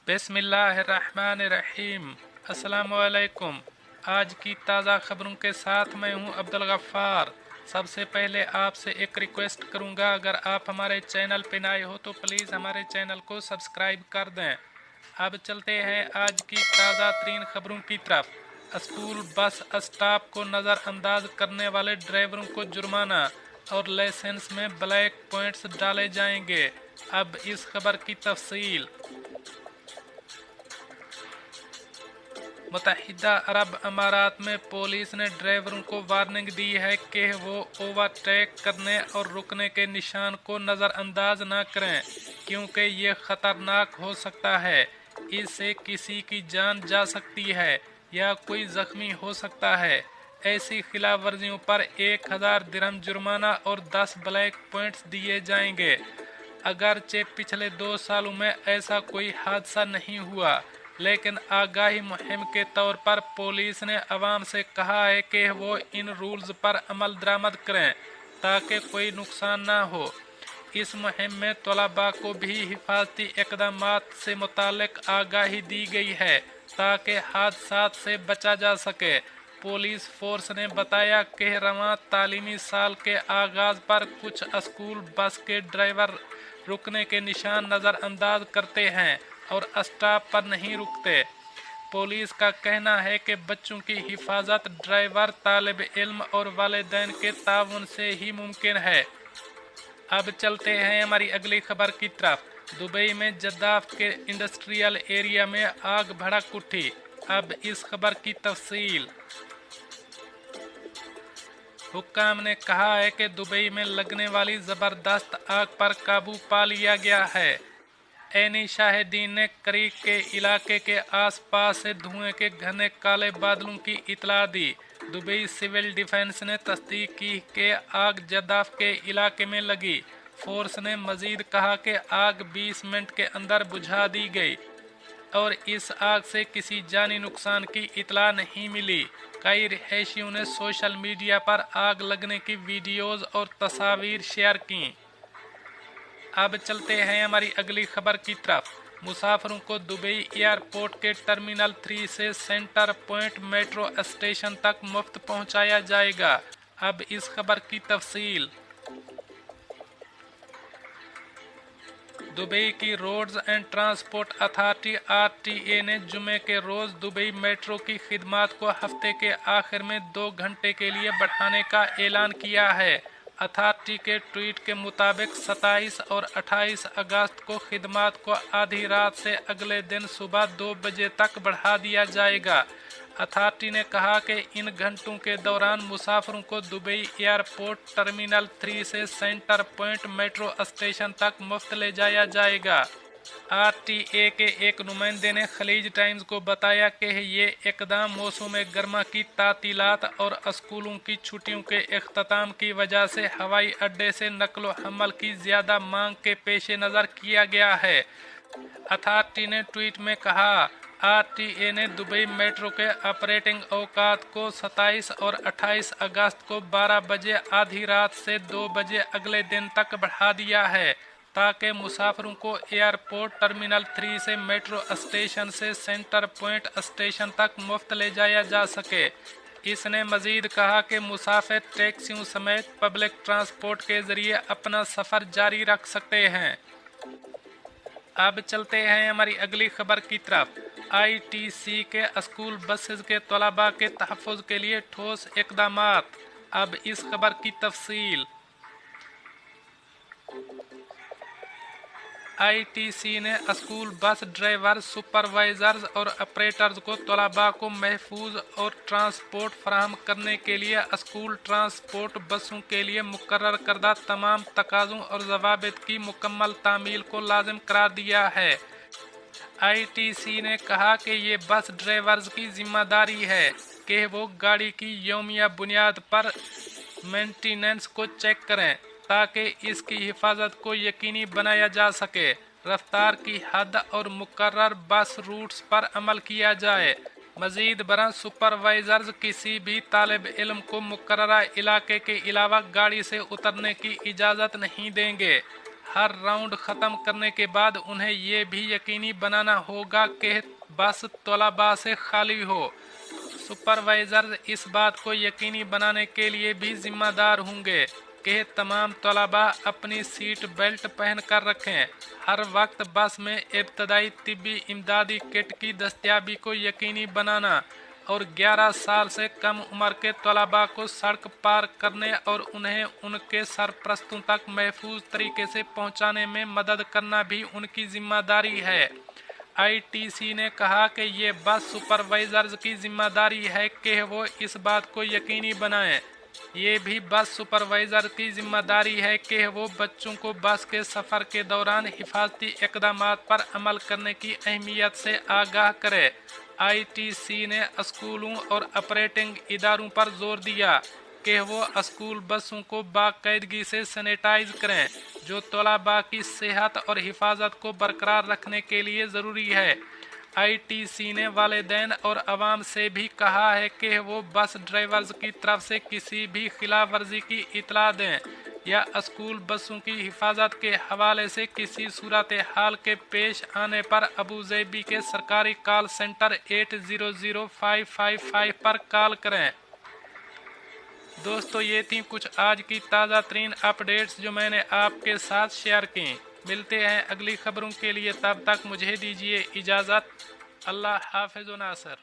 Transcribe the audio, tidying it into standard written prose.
बिस्मिल्लाहिर्रहमानिर्रहीम। अस्सलामुअलैकुम। आज की ताज़ा खबरों के साथ मैं हूं अब्दुल गफ्फार। सबसे पहले आपसे एक रिक्वेस्ट करूंगा, अगर आप हमारे चैनल पे नए हो तो प्लीज़ हमारे चैनल को सब्सक्राइब कर दें। अब चलते हैं आज की ताज़ा तरीन खबरों की तरफ। स्कूल बस स्टाफ को नज़रअंदाज करने वाले ड्राइवरों को जुर्माना और लाइसेंस में ब्लैक पॉइंट्स डाले जाएंगे। अब इस खबर की तफसील। मुत्तहिदा अरब अमारात में पुलिस ने ड्राइवरों को वार्निंग दी है कि वो ओवरटेक करने और रुकने के निशान को नज़रअंदाज न करें, क्योंकि ये ख़तरनाक हो सकता है। इससे किसी की जान जा सकती है या कोई ज़ख्मी हो सकता है। ऐसी खिलाफ वर्जियों पर 1000 दिरहम जुर्माना और 10 ब्लैक पॉइंट्स दिए जाएंगे। अगरचे पिछले 2 सालों में ऐसा कोई हादसा नहीं हुआ, लेकिन आगाही मुहिम के तौर पर पुलिस ने अवाम से कहा है कि वो इन रूल्स पर अमल दरामद करें ताकि कोई नुकसान ना हो। इस मुहिम में तलबा को भी हिफाजती इक़दामात से मुतालिक आगाही दी गई है ताकि हादसात से बचा जा सके। पुलिस फोर्स ने बताया कि रवां तालीमी साल के आगाज़ पर कुछ स्कूल बस के ड्राइवर रुकने के निशान नज़रअंदाज करते हैं और स्टॉप पर नहीं रुकते। पुलिस का कहना है कि बच्चों की हिफाजत ड्राइवर, तालिब इल्म और वालिदैन के ताउन से ही मुमकिन है। अब चलते हैं हमारी अगली खबर की तरफ। दुबई में जद्दाफ के इंडस्ट्रियल एरिया में आग भड़क उठी। अब इस खबर की तफसील। हुक्काम ने कहा है कि दुबई में लगने वाली ज़बरदस्त आग पर काबू पा लिया गया है। ऐनी शाहिदीन ने क्रीक के इलाके के आसपास से धुएं के घने काले बादलों की इतला दी। दुबई सिविल डिफेंस ने तस्दीक की कि आग जद्दाफ के इलाके में लगी। फोर्स ने मजीद कहा कि आग 20 मिनट के अंदर बुझा दी गई और इस आग से किसी जानी नुकसान की इतला नहीं मिली। कई रिहायशियों ने सोशल मीडिया पर आग लगने की वीडियोज़ और तस्वीर शेयर की। अब चलते हैं हमारी अगली खबर की तरफ। मुसाफिरों को दुबई एयरपोर्ट के टर्मिनल 3 से सेंटर पॉइंट मेट्रो स्टेशन तक मुफ्त पहुंचाया जाएगा। अब इस खबर की तफसील। दुबई की roads and transport authority (RTA) ने जुमे के रोज़ दुबई मेट्रो की खिदमात को हफ्ते के आखिर में 2 घंटे के लिए बढ़ाने का ऐलान किया है। अथॉरिटी के ट्वीट के मुताबिक 27 और 28 अगस्त को खिदमात को आधी रात से अगले दिन सुबह 2 बजे तक बढ़ा दिया जाएगा। अथॉरिटी ने कहा कि इन घंटों के दौरान मुसाफिरों को दुबई एयरपोर्ट टर्मिनल 3 से सेंटर पॉइंट मेट्रो स्टेशन तक मुफ्त ले जाया जाएगा। RTA के एक नुमाइंदे ने खलीज टाइम्स को बताया कि ये इकदाम मौसम गर्मा की तातीलात और स्कूलों की छुट्टियों के इख्तिताम की वजह से हवाई अड्डे से नकलो हमल की ज़्यादा मांग के पेश नज़र किया गया है। अथॉरिटी ने ट्वीट में कहा, RTA ने दुबई मेट्रो के ऑपरेटिंग औकात को 27 और 28 अगस्त को 12 बजे आधी रात से 2 बजे अगले दिन तक बढ़ा दिया है ताकि मुसाफिरों को एयरपोर्ट टर्मिनल 3 से मेट्रो स्टेशन से सेंटर पॉइंट स्टेशन तक मुफ्त ले जाया जा सके। इसने मजीद कहा कि मुसाफिर टैक्सियों समेत पब्लिक ट्रांसपोर्ट के ज़रिए अपना सफ़र जारी रख सकते हैं। अब चलते हैं हमारी अगली खबर की तरफ। ITC के स्कूल बसेस के तलबा के तहफ़्फ़ुज़ के लिए ठोस इक़दामात। अब इस खबर की तफसील। ITC ने स्कूल बस ड्राइवर, सुपरवाइजर्स और ऑपरेटर्स को तलबा को महफूज और ट्रांसपोर्ट फराहम करने के लिए स्कूल ट्रांसपोर्ट बसों के लिए मुकर्रर करदा तमाम तकाज़ों और ज़वाबित की मुकम्मल तामील को लाजिम करार दिया है। ITC ने कहा कि ये बस ड्राइवर्स की जिम्मेदारी है कि वो गाड़ी की यौमिया बुनियाद पर मेंटेनेंस को चेक करें ताकि इसकी हिफाजत को यकीनी बनाया जा सके। रफ्तार की हद और मुकर्रर बस रूट्स पर अमल किया जाए। मजीद बरं सुपरवाइजर्स किसी भी तालिब इल्म को मुकर्ररा इलाके के अलावा गाड़ी से उतरने की इजाज़त नहीं देंगे। हर राउंड ख़त्म करने के बाद उन्हें ये भी यकीनी बनाना होगा कि बस तलबा से खाली हो। सुपरवाइज़र इस बात को यकीनी बनाने के लिए भी जिम्मेदार होंगे कि तमाम तलबा अपनी सीट बेल्ट पहन कर रखें। हर वक्त बस में इब्तदाई तिब्बी इमदादी किट की दस्तयाबी को यकीनी बनाना और 11 साल से कम उम्र के तलबा को सड़क पार करने और उन्हें उनके सरपरस्तों तक महफूज तरीके से पहुंचाने में मदद करना भी उनकी जिम्मेदारी है। आईटीसी ने कहा कि ये बस सुपरवाइजर्स की जिम्मेदारी है कि वो इस बात को यकीनी बनाएं। ये भी बस सुपरवाइज़र की जिम्मेदारी है कि वो बच्चों को बस के सफ़र के दौरान हिफाजती इक़दामात पर अमल करने की अहमियत से आगाह करे। आईटीसी ने स्कूलों और ऑपरेटिंग इदारों पर जोर दिया कि वो स्कूल बसों को बाकायदगी से सैनिटाइज करें, जो तलबा की सेहत और हिफाजत को बरकरार रखने के लिए ज़रूरी है। आईटीसी ने वालिदैन और अवाम से भी कहा है कि वो बस ड्राइवर्स की तरफ से किसी भी खिलाफ वर्जी की इतला दें या स्कूल बसों की हिफाजत के हवाले से किसी सूरत हाल के पेश आने पर अबूज़ेबी के सरकारी कॉल सेंटर 800555 पर कॉल करें। दोस्तों, ये थी कुछ आज की ताज़ा तरीन अपडेट्स जो मैंने आपके साथ शेयर की। मिलते हैं अगली खबरों के लिए, तब तक मुझे दीजिए इजाज़त। अल्लाह हाफ़िज़ व नासर।